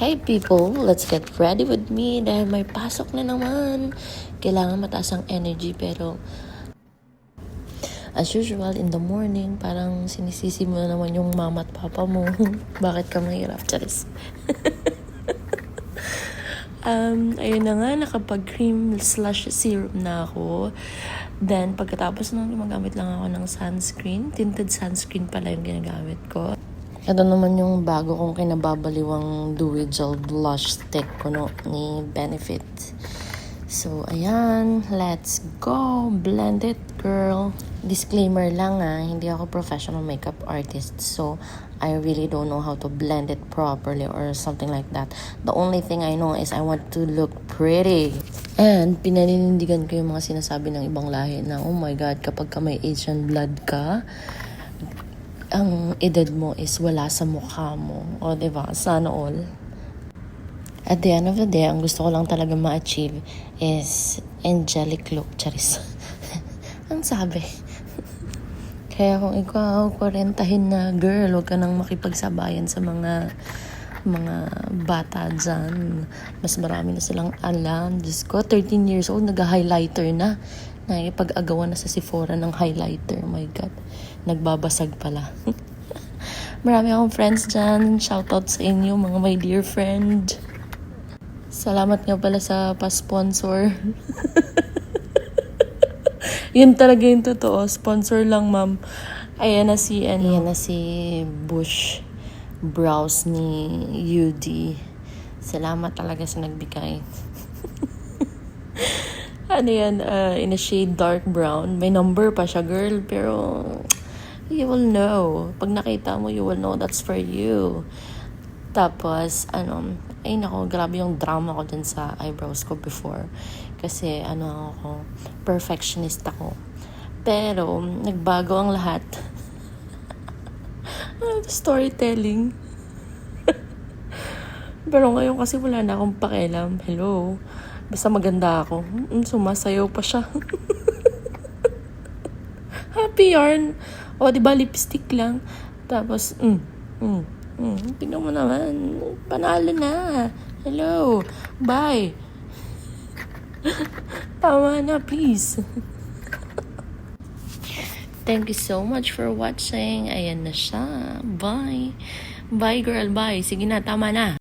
Hey people, let's get ready with me dahil may pasok na naman. Kailangan mataas ang energy pero as usual in the morning, parang sinisisi mo na naman yung mama at papa mo. Bakit ka mahirap, Charis? Ayun na nga, nakapag-cream / serum na ako. Then, pagkatapos nung gumagamit lang ako ng sunscreen, tinted sunscreen pala yung ginagamit ko. Ito naman yung bago kong kinababaliwang Dewy Gel Blush Stick ko ni Benefit. So, ayan. Let's go. Blend it, girl. Disclaimer lang hindi ako professional makeup artist. So, I really don't know how to blend it properly or something like that. The only thing I know is I want to look pretty. And, pinaninindigan ko yung mga sinasabi ng ibang lahi na, oh my God, kapag ka may Asian blood ka, ang edad mo is wala sa mukha mo. O, diba? Sana all. At the end of the day, ang gusto ko lang talaga ma-achieve is angelic look. Charis. Ang sabi. Kaya kung ikaw, 40 na girl, huwag ka nang makipagsabayan sa mga bata dyan. Mas marami na silang alam. Diyos ko, 13 years old, nag-highlighter na. Nakipag-agawan na sa Sephora ng highlighter. Oh my God. Nagbabasag pala. Marami akong friends dyan. Shoutout sa inyo, mga my dear friend. Salamat nga pala sa pa-sponsor. Yun talaga yung totoo. Sponsor lang, ma'am. Ayan na si Bush Brows ni UD. Salamat talaga sa nagbigay. Ano yan, in a shade dark brown. May number pa siya, girl. Pero, you will know. Pag nakita mo, you will know that's for you. Tapos, ay nako, grabe yung drama ko dun sa eyebrows ko before. Kasi, ako, perfectionist ako. Pero, nagbago ang lahat. Storytelling. Pero ngayon kasi wala na akong pakialam. Hello. Basta maganda ako. Sumasayaw pa siya. Happy yarn. O, diba, lipstick lang. Tapos, tingnan mo naman. Panalo na. Hello. Bye. Tama na, please. Thank you so much for watching. Ayan na siya. Bye. Bye, girl. Bye. Sige na, tama na.